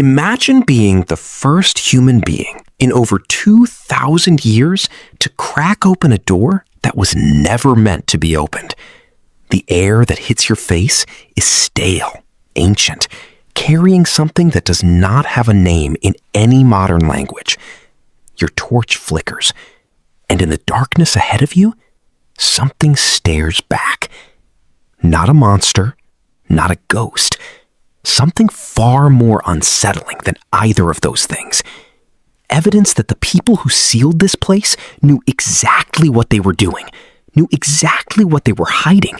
Imagine being the first human being in over 2,000 years to crack open a door that was never meant to be opened. The air that hits your face is stale, ancient, carrying something that does not have a name in any modern language. Your torch flickers, and in the darkness ahead of you, something stares back. Not a monster, not a ghost. Something far more unsettling than either of those things. Evidence that the people who sealed this place knew exactly what they were doing, knew exactly what they were hiding,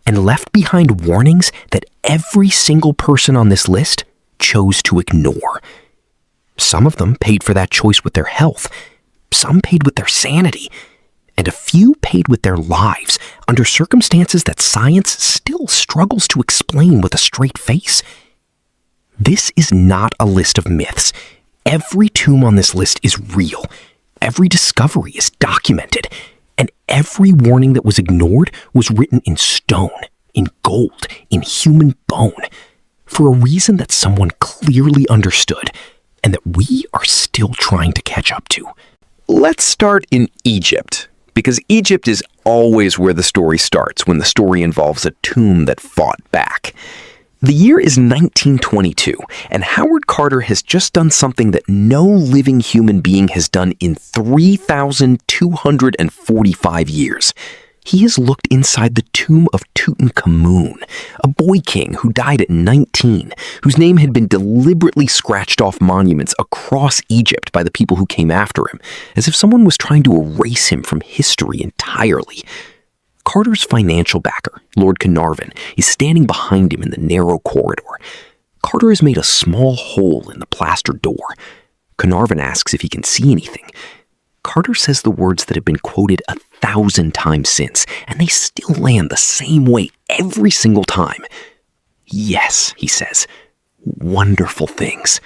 and left behind warnings that every single person on this list chose to ignore. Some of them paid for that choice with their health, some paid with their sanity, and a few paid with their lives under circumstances that science still struggles to explain with a straight face. This is not a list of myths. Every tomb on this list is real. Every discovery is documented. And every warning that was ignored was written in stone, in gold, in human bone, for a reason that someone clearly understood and that we are still trying to catch up to. Let's start in Egypt, because Egypt is always where the story starts when the story involves a tomb that fought back. The year is 1922, and Howard Carter has just done something that no living human being has done in 3,245 years. He has looked inside the tomb of Tutankhamun, a boy king who died at 19, whose name had been deliberately scratched off monuments across Egypt by the people who came after him, as if someone was trying to erase him from history entirely. Carter's financial backer, Lord Carnarvon, is standing behind him in the narrow corridor. Carter has made a small hole in the plaster door. Carnarvon asks if he can see anything. Carter says the words that have been quoted 1,000 times since, and they still land the same way every single time. Yes, he says, wonderful things.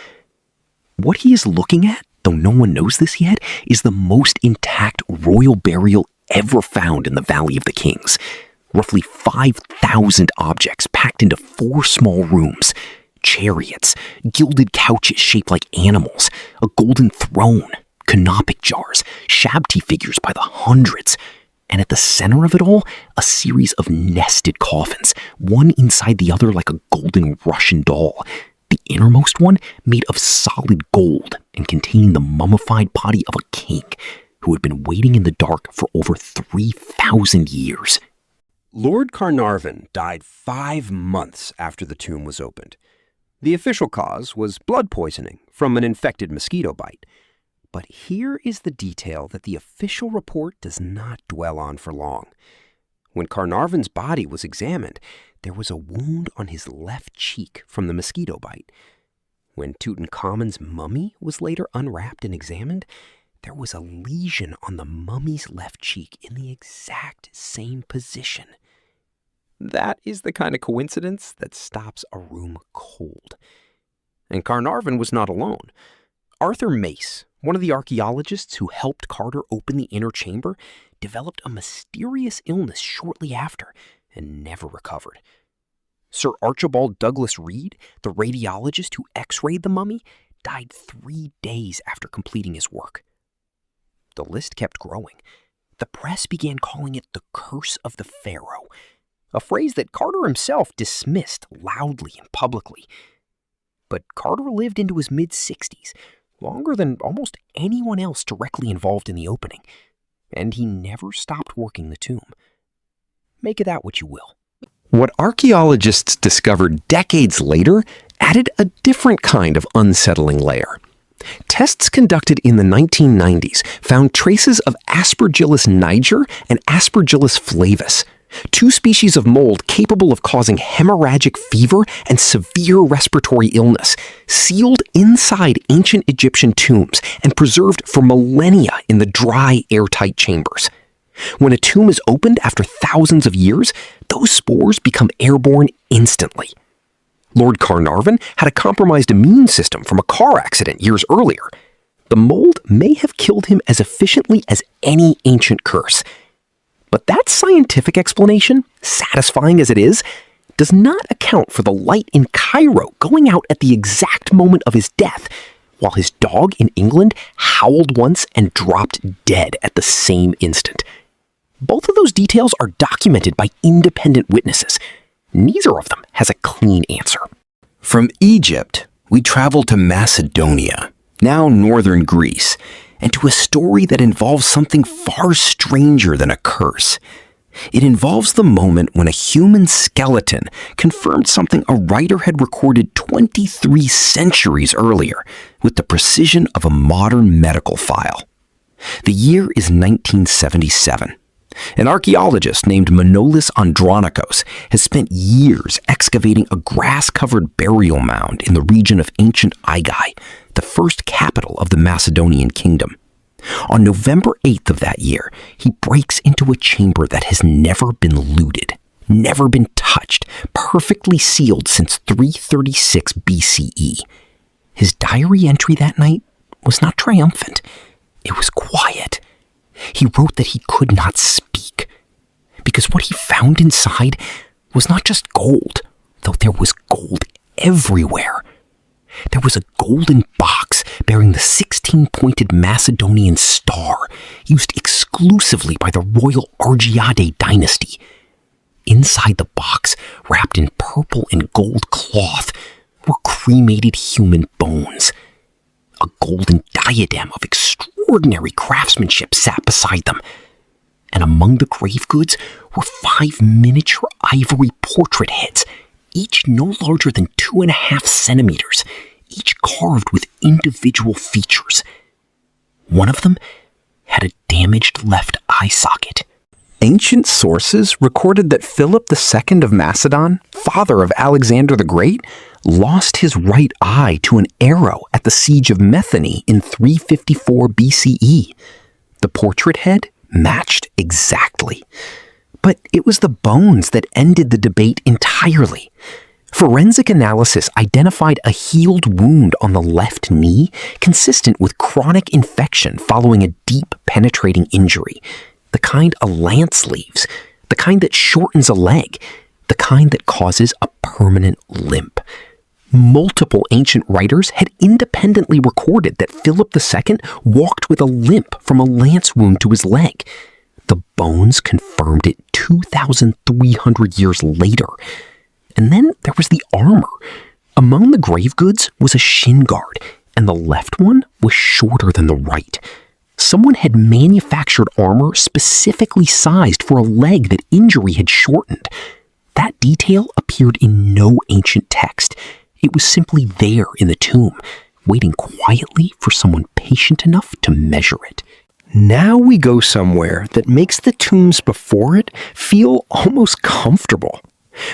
What he is looking at, though no one knows this yet, is the most intact royal burial ever found in the Valley of the Kings. Roughly 5,000 objects packed into 4 small rooms. Chariots, gilded couches shaped like animals, a golden throne, canopic jars, shabti figures by the hundreds. And at the center of it all, a series of nested coffins, one inside the other like a golden Russian doll. The innermost one made of solid gold and containing the mummified body of a king who had been waiting in the dark for over 3,000 years. Lord Carnarvon died 5 months after the tomb was opened. The official cause was blood poisoning from an infected mosquito bite. But here is the detail that the official report does not dwell on for long. When Carnarvon's body was examined, there was a wound on his left cheek from the mosquito bite. When Tutankhamun's mummy was later unwrapped and examined, there was a lesion on the mummy's left cheek in the exact same position. That is the kind of coincidence that stops a room cold. And Carnarvon was not alone. Arthur Mace, one of the archaeologists who helped Carter open the inner chamber, developed a mysterious illness shortly after and never recovered. Sir Archibald Douglas Reed, the radiologist who x-rayed the mummy, died 3 days after completing his work. The list kept growing. The press began calling it the curse of the pharaoh, a phrase that Carter himself dismissed loudly and publicly. But Carter lived into his mid-60s, longer than almost anyone else directly involved in the opening, and he never stopped working the tomb. Make of that what you will. What archaeologists discovered decades later added a different kind of unsettling layer. Tests conducted in the 1990s found traces of Aspergillus niger and Aspergillus flavus, 2 species of mold capable of causing hemorrhagic fever and severe respiratory illness, sealed inside ancient Egyptian tombs and preserved for millennia in the dry, airtight chambers. When a tomb is opened after thousands of years, those spores become airborne instantly. Lord Carnarvon had a compromised immune system from a car accident years earlier. The mold may have killed him as efficiently as any ancient curse. But that scientific explanation, satisfying as it is, does not account for the light in Cairo going out at the exact moment of his death, while his dog in England howled once and dropped dead at the same instant. Both of those details are documented by independent witnesses. Neither of them has a clean answer. From Egypt, we travel to Macedonia, now northern Greece, and to a story that involves something far stranger than a curse. It involves the moment when a human skeleton confirmed something a writer had recorded 23 centuries earlier with the precision of a modern medical file. The year is 1977. An archaeologist named Manolis Andronikos has spent years excavating a grass-covered burial mound in the region of ancient Aigai, the first capital of the Macedonian kingdom. On November 8th of that year, he breaks into a chamber that has never been looted, never been touched, perfectly sealed since 336 BCE. His diary entry that night was not triumphant. It was quiet. He wrote that he could not speak, because what he found inside was not just gold, though there was gold everywhere. There was a golden box bearing the 16-pointed Macedonian star, used exclusively by the royal Argeade dynasty. Inside the box, wrapped in purple and gold cloth, were cremated human bones. A golden diadem of extraordinary craftsmanship sat beside them, and among the grave goods were 5 miniature ivory portrait heads, each no larger than 2.5 centimeters, each carved with individual features. One of them had a damaged left eye socket. Ancient sources recorded that Philip II of Macedon, father of Alexander the Great, lost his right eye to an arrow at the siege of Methone in 354 BCE. The portrait head matched exactly. But it was the bones that ended the debate entirely. Forensic analysis identified a healed wound on the left knee consistent with chronic infection following a deep penetrating injury. The kind a lance leaves, the kind that shortens a leg, the kind that causes a permanent limp. Multiple ancient writers had independently recorded that Philip II walked with a limp from a lance wound to his leg. The bones confirmed it 2,300 years later. And then there was the armor. Among the grave goods was a shin guard, and the left one was shorter than the right. Someone had manufactured armor specifically sized for a leg that injury had shortened. That detail appeared in no ancient text. It was simply there in the tomb, waiting quietly for someone patient enough to measure it. Now we go somewhere that makes the tombs before it feel almost comfortable.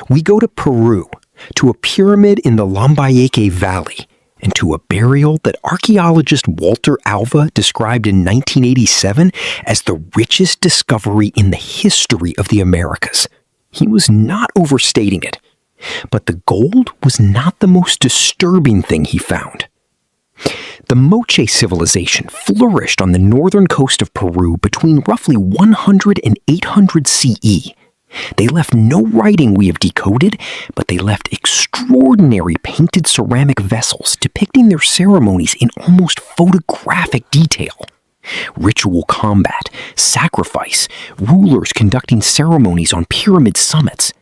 We go to Peru, to a pyramid in the Lambayeque Valley, and to a burial that archaeologist Walter Alva described in 1987 as the richest discovery in the history of the Americas. He was not overstating it. But the gold was not the most disturbing thing he found. The Moche civilization flourished on the northern coast of Peru between roughly 100 and 800 CE. They left no writing we have decoded, but they left extraordinary painted ceramic vessels depicting their ceremonies in almost photographic detail. Ritual combat, sacrifice, rulers conducting ceremonies on pyramid summits.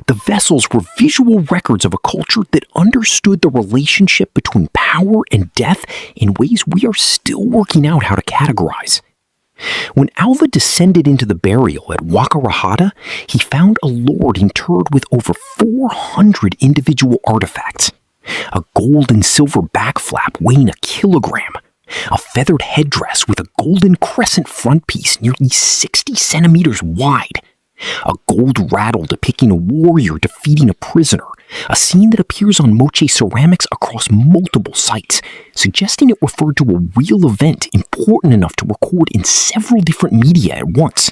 The vessels were visual records of a culture that understood the relationship between power and death in ways we are still working out how to categorize. When Alva descended into the burial at Wakarahata, he found a lord interred with over 400 individual artifacts. A gold and silver back flap weighing a kilogram. A feathered headdress with a golden crescent frontpiece nearly 60 centimeters wide. A gold rattle depicting a warrior defeating a prisoner, a scene that appears on Moche ceramics across multiple sites, suggesting it referred to a real event important enough to record in several different media at once.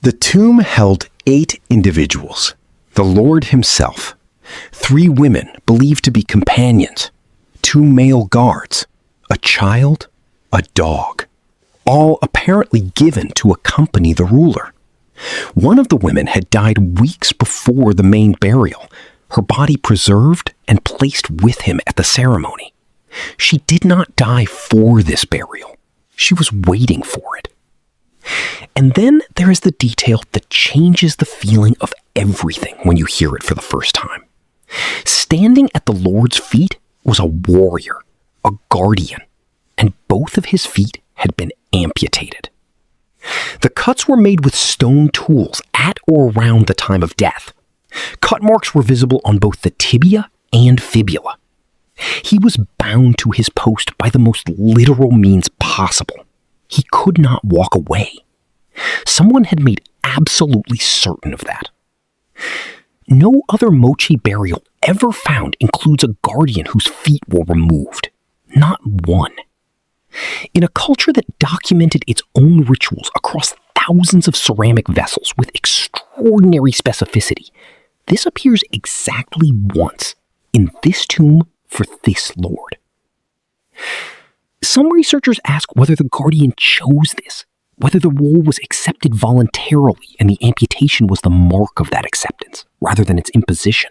The tomb held 8 individuals, the Lord himself, 3 women believed to be companions, 2 male guards, a child, a dog, all apparently given to accompany the ruler. One of the women had died weeks before the main burial, her body preserved and placed with him at the ceremony. She did not die for this burial. She was waiting for it. And then there is the detail that changes the feeling of everything when you hear it for the first time. Standing at the Lord's feet was a warrior, a guardian, and both of his feet had been amputated. The cuts were made with stone tools at or around the time of death. Cut marks were visible on both the tibia and fibula. He was bound to his post by the most literal means possible. He could not walk away. Someone had made absolutely certain of that. No other Moche burial ever found includes a guardian whose feet were removed. Not one. In a culture that documented its own rituals across thousands of ceramic vessels with extraordinary specificity, this appears exactly once in this tomb for this lord. Some researchers ask whether the guardian chose this, whether the role was accepted voluntarily and the amputation was the mark of that acceptance, rather than its imposition.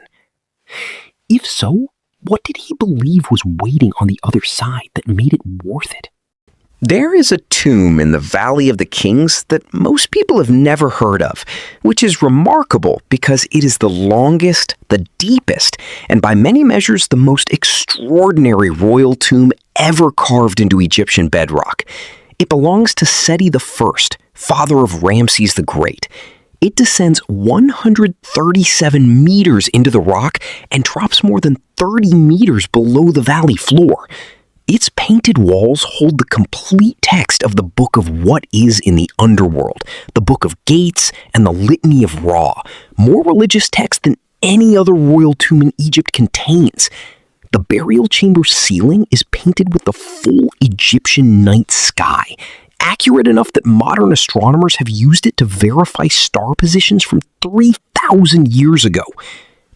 If so, what did he believe was waiting on the other side that made it worth it? There is a tomb in the Valley of the Kings that most people have never heard of, which is remarkable because it is the longest, the deepest, and by many measures the most extraordinary royal tomb ever carved into Egyptian bedrock. It belongs to Seti I, father of Ramses the Great. It descends 137 meters into the rock and drops more than 30 meters below the valley floor. Its painted walls hold the complete text of the Book of What Is in the Underworld, the Book of Gates, and the Litany of Ra, more religious text than any other royal tomb in Egypt contains. The burial chamber ceiling is painted with the full Egyptian night sky, accurate enough that modern astronomers have used it to verify star positions from 3,000 years ago.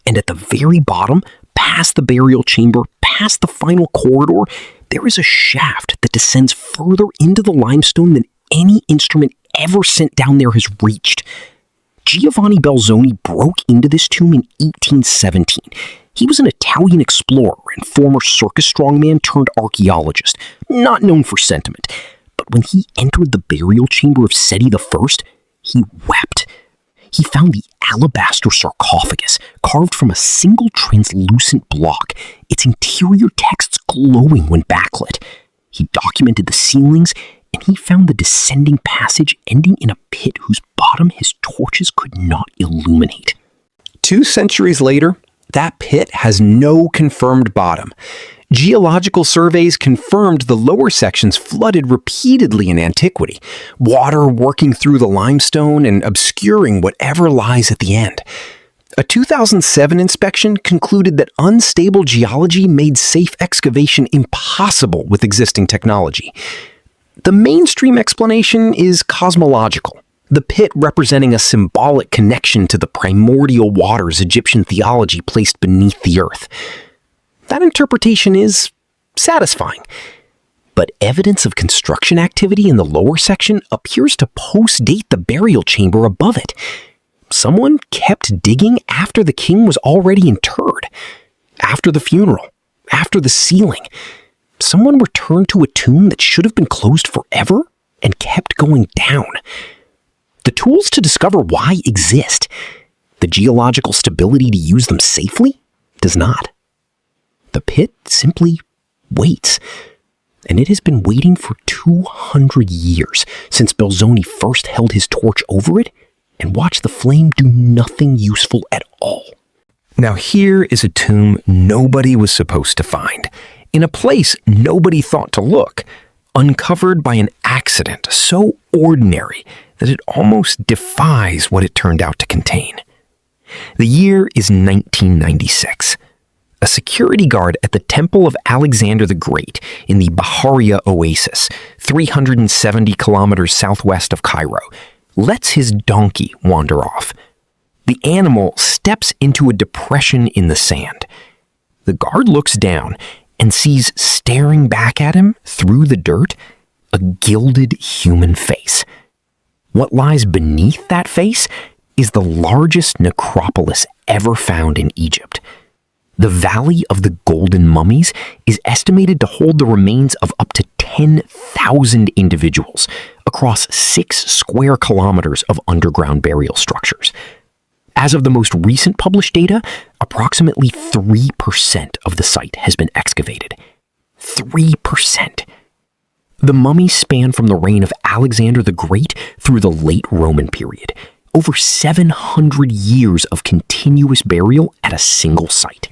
And at the very bottom, past the burial chamber, past the final corridor, there is a shaft that descends further into the limestone than any instrument ever sent down there has reached. Giovanni Belzoni broke into this tomb in 1817. He was an Italian explorer and former circus strongman turned archaeologist, not known for sentiment. But when he entered the burial chamber of Seti I, he wept. He found the alabaster sarcophagus carved from a single translucent block, its interior texts glowing when backlit. He documented the ceilings, and he found the descending passage ending in a pit whose bottom his torches could not illuminate. 2 centuries later, that pit has no confirmed bottom. Geological surveys confirmed the lower sections flooded repeatedly in antiquity, water working through the limestone and obscuring whatever lies at the end. A 2007 inspection concluded that unstable geology made safe excavation impossible with existing technology. The mainstream explanation is cosmological, the pit representing a symbolic connection to the primordial waters Egyptian theology placed beneath the earth. That interpretation is satisfying, but evidence of construction activity in the lower section appears to post-date the burial chamber above it. Someone kept digging after the king was already interred, after the funeral, after the sealing. Someone returned to a tomb that should have been closed forever and kept going down. The tools to discover why exist. The geological stability to use them safely does not. The pit simply waits, and it has been waiting for 200 years since Belzoni first held his torch over it and watched the flame do nothing useful at all. Now here is a tomb nobody was supposed to find, in a place nobody thought to look, uncovered by an accident so ordinary that it almost defies what it turned out to contain. The year is 1996. A security guard at the Temple of Alexander the Great in the Baharia Oasis, 370 kilometers southwest of Cairo, lets his donkey wander off. The animal steps into a depression in the sand. The guard looks down and sees staring back at him through the dirt a gilded human face. What lies beneath that face is the largest necropolis ever found in Egypt. The Valley of the Golden Mummies is estimated to hold the remains of up to 10,000 individuals across 6 square kilometers of underground burial structures. As of the most recent published data, approximately 3% of the site has been excavated. 3%. The mummies span from the reign of Alexander the Great through the late Roman period. Over 700 years of continuous burial at a single site.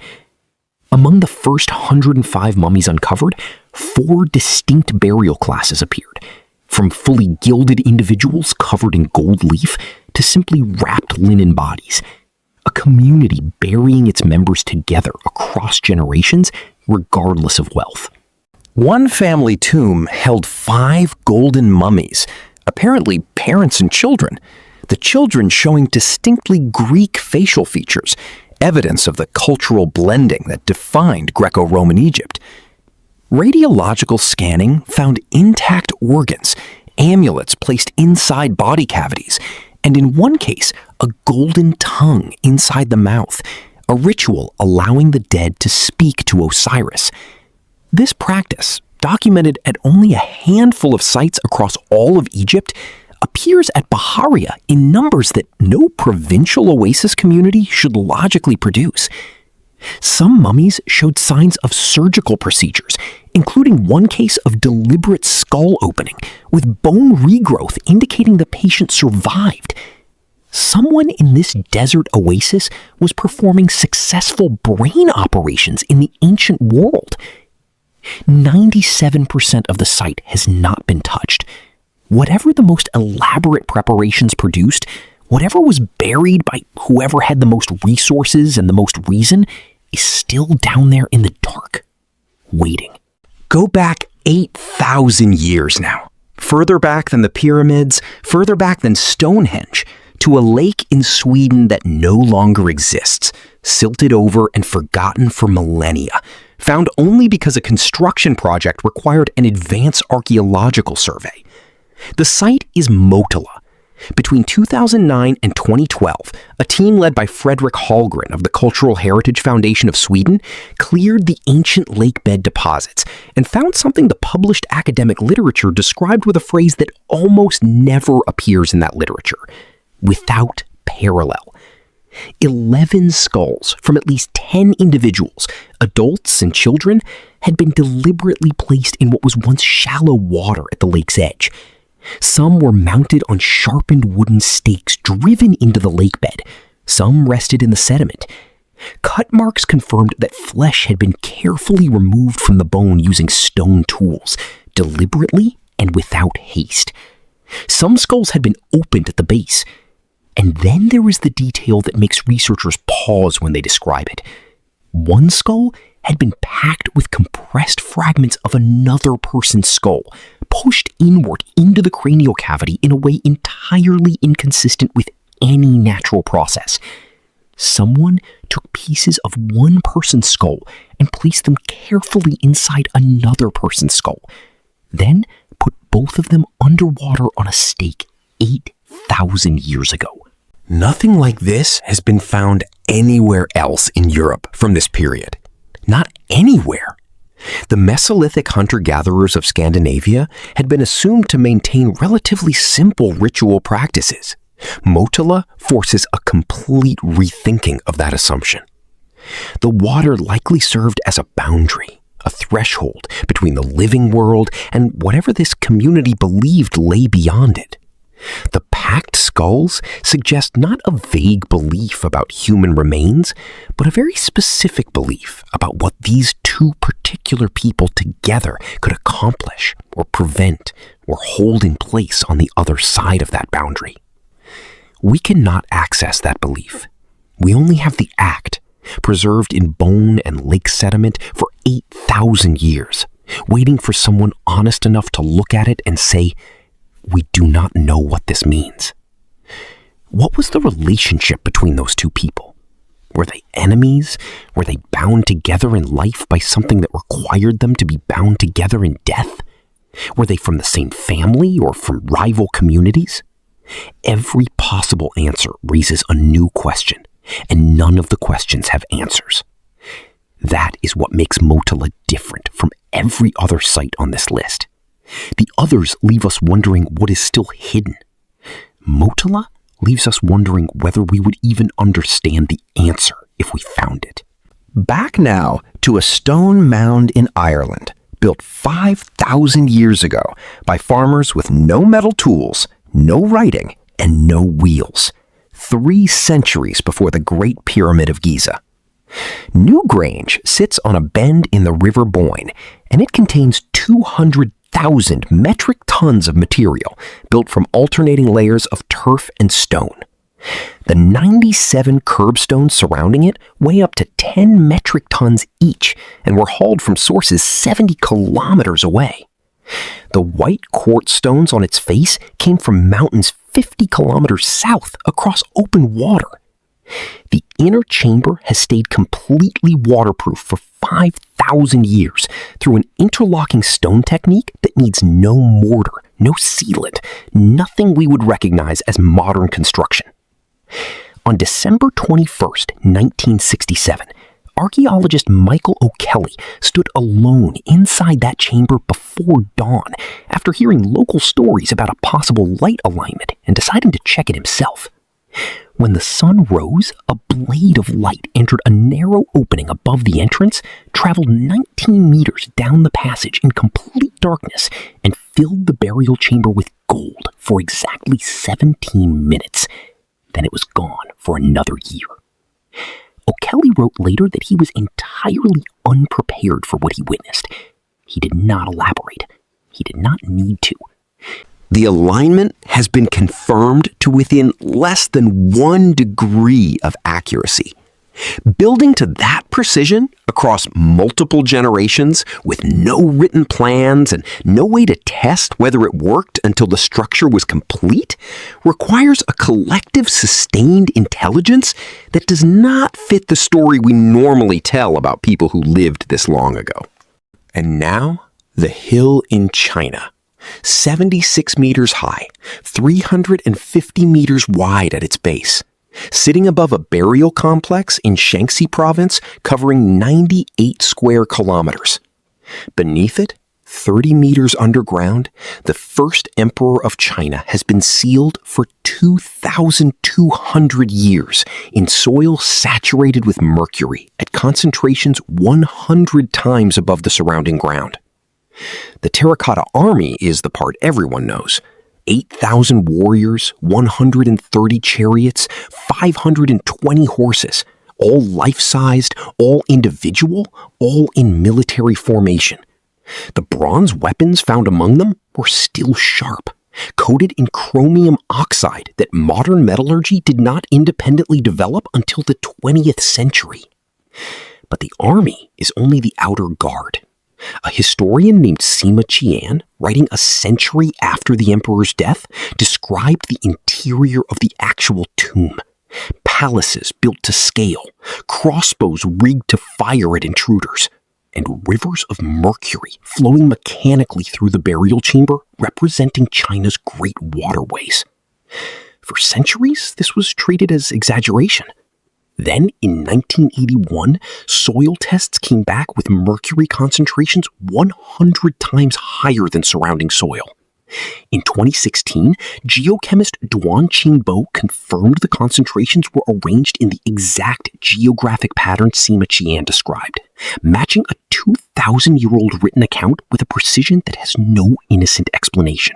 Among the first 105 mummies uncovered, 4 distinct burial classes appeared, from fully gilded individuals covered in gold leaf to simply wrapped linen bodies. A community burying its members together across generations, regardless of wealth. One family tomb held 5 golden mummies, apparently parents and children, the children showing distinctly Greek facial features, evidence of the cultural blending that defined Greco-Roman Egypt. Radiological scanning found intact organs, amulets placed inside body cavities, and in one case, a golden tongue inside the mouth, a ritual allowing the dead to speak to Osiris. This practice, documented at only a handful of sites across all of Egypt, appears at Bahariya in numbers that no provincial oasis community should logically produce. Some mummies showed signs of surgical procedures, including one case of deliberate skull opening, with bone regrowth indicating the patient survived. Someone in this desert oasis was performing successful brain operations in the ancient world. 97% of the site has not been touched. Whatever the most elaborate preparations produced, whatever was buried by whoever had the most resources and the most reason, is still down there in the dark, waiting. Go back 8,000 years now, further back than the pyramids, further back than Stonehenge, to a lake in Sweden that no longer exists, silted over and forgotten for millennia, found only because a construction project required an advanced archaeological survey. The site is Motala. Between 2009 and 2012, a team led by Fredrik Hallgren of the Cultural Heritage Foundation of Sweden cleared the ancient lakebed deposits and found something the published academic literature described with a phrase that almost never appears in that literature: without parallel. 11 skulls from at least 10 individuals, adults and children, had been deliberately placed in what was once shallow water at the lake's edge. Some were mounted on sharpened wooden stakes driven into the lakebed. Some rested in the sediment. Cut marks confirmed that flesh had been carefully removed from the bone using stone tools, deliberately and without haste. Some skulls had been opened at the base. And then there is the detail that makes researchers pause when they describe it. One skull had been packed with compressed fragments of another person's skull, pushed inward into the cranial cavity in a way entirely inconsistent with any natural process. Someone took pieces of one person's skull and placed them carefully inside another person's skull, then put both of them underwater on a stake 8,000 years ago. Nothing like this has been found anywhere else in Europe from this period. Not anywhere. The Mesolithic hunter-gatherers of Scandinavia had been assumed to maintain relatively simple ritual practices. Motala forces a complete rethinking of that assumption. The water likely served as a boundary, a threshold between the living world and whatever this community believed lay beyond it. The packed skulls suggest not a vague belief about human remains, but a very specific belief about what these two particular people together could accomplish or prevent or hold in place on the other side of that boundary. We cannot access that belief. We only have the act, preserved in bone and lake sediment for 8,000 years, waiting for someone honest enough to look at it and say, "We do not know what this means." What was the relationship between those two people? Were they enemies? Were they bound together in life by something that required them to be bound together in death? Were they from the same family or from rival communities? Every possible answer raises a new question, and none of the questions have answers. That is what makes Motala different from every other site on this list. The others leave us wondering what is still hidden. Motala leaves us wondering whether we would even understand the answer if we found it. Back now to a stone mound in Ireland, built 5,000 years ago by farmers with no metal tools, no writing, and no wheels, 3 centuries before the Great Pyramid of Giza. Newgrange sits on a bend in the River Boyne, and it contains 200,000 metric tons of material built from alternating layers of turf and stone. The 97 curbstones surrounding it weigh up to 10 metric tons each and were hauled from sources 70 kilometers away. The white quartz stones on its face came from mountains 50 kilometers south across open water. The inner chamber has stayed completely waterproof for 5,000 years through an interlocking stone technique that needs no mortar, no sealant, nothing we would recognize as modern construction. On December 21st, 1967, archaeologist Michael O'Kelly stood alone inside that chamber before dawn after hearing local stories about a possible light alignment and deciding to check it himself. When the sun rose, a blade of light entered a narrow opening above the entrance, traveled 19 meters down the passage in complete darkness, and filled the burial chamber with gold for exactly 17 minutes. Then it was gone for another year. O'Kelly wrote later that he was entirely unprepared for what he witnessed. He did not elaborate. He did not need to. The alignment has been confirmed to within less than 1 degree of accuracy. Building to that precision across multiple generations with no written plans and no way to test whether it worked until the structure was complete requires a collective sustained intelligence that does not fit the story we normally tell about people who lived this long ago. And now, the hill in China. 76 meters high, 350 meters wide at its base, sitting above a burial complex in Shaanxi province covering 98 square kilometers. Beneath it, 30 meters underground, the first emperor of China has been sealed for 2,200 years in soil saturated with mercury at concentrations 100 times above the surrounding ground. The Terracotta army is the part everyone knows. 8,000 warriors, 130 chariots, 520 horses, all life-sized, all individual, all in military formation. The bronze weapons found among them were still sharp, coated in chromium oxide that modern metallurgy did not independently develop until the 20th century. But the army is only the outer guard. A historian named Sima Qian, writing a century after the emperor's death, described the interior of the actual tomb. Palaces built to scale, crossbows rigged to fire at intruders, and rivers of mercury flowing mechanically through the burial chamber representing China's great waterways. For centuries, this was treated as exaggeration. Then, in 1981, soil tests came back with mercury concentrations 100 times higher than surrounding soil. In 2016, geochemist Duan Qingbo confirmed the concentrations were arranged in the exact geographic pattern Sima Qian described, matching a 2,000-year-old written account with a precision that has no innocent explanation.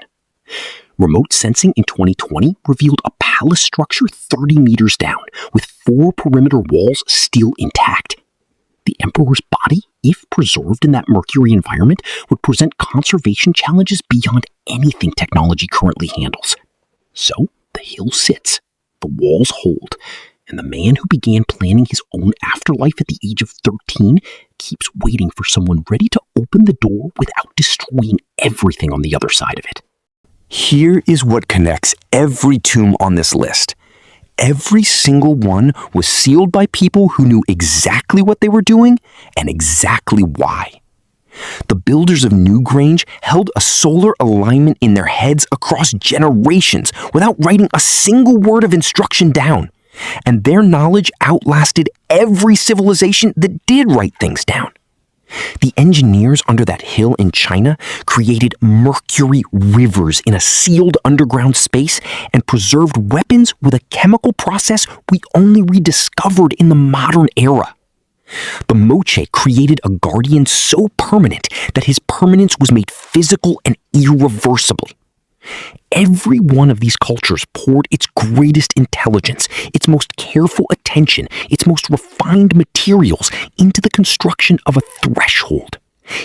Remote sensing in 2020 revealed a palace structure 30 meters down, with 4 perimeter walls still intact. The emperor's body, if preserved in that mercury environment, would present conservation challenges beyond anything technology currently handles. So, the hill sits, the walls hold, and the man who began planning his own afterlife at the age of 13 keeps waiting for someone ready to open the door without destroying everything on the other side of it. Here is what connects every tomb on this list. Every single one was sealed by people who knew exactly what they were doing and exactly why. The builders of Newgrange held a solar alignment in their heads across generations without writing a single word of instruction down, and their knowledge outlasted every civilization that did write things down. The engineers under that hill in China created mercury rivers in a sealed underground space and preserved weapons with a chemical process we only rediscovered in the modern era. The Moche created a guardian so permanent that his permanence was made physical and irreversible. Every one of these cultures poured its greatest intelligence, its most careful attention, its most refined materials into the construction of a threshold,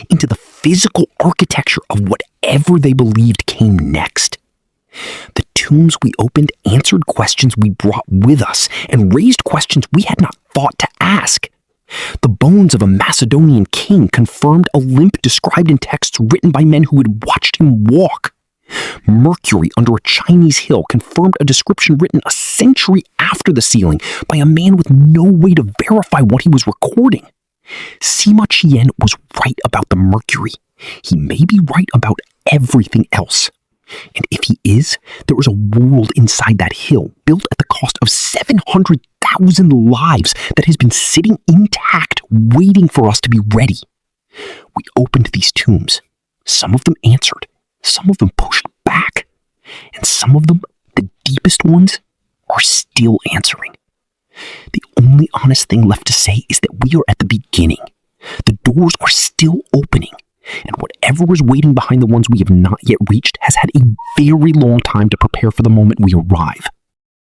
into the physical architecture of whatever they believed came next. The tombs we opened answered questions we brought with us and raised questions we had not thought to ask. The bones of a Macedonian king confirmed a limp described in texts written by men who had watched him walk. Mercury under a Chinese hill confirmed a description written a century after the sealing by a man with no way to verify what he was recording. Sima Qian was right about the Mercury. He may be right about everything else. And if he is, there is a world inside that hill built at the cost of 700,000 lives that has been sitting intact waiting for us to be ready. We opened these tombs. Some of them answered. Some of them pushed back. And some of them, the deepest ones, are still answering. The only honest thing left to say is that we are at the beginning. The doors are still opening. And whatever is waiting behind the ones we have not yet reached has had a very long time to prepare for the moment we arrive.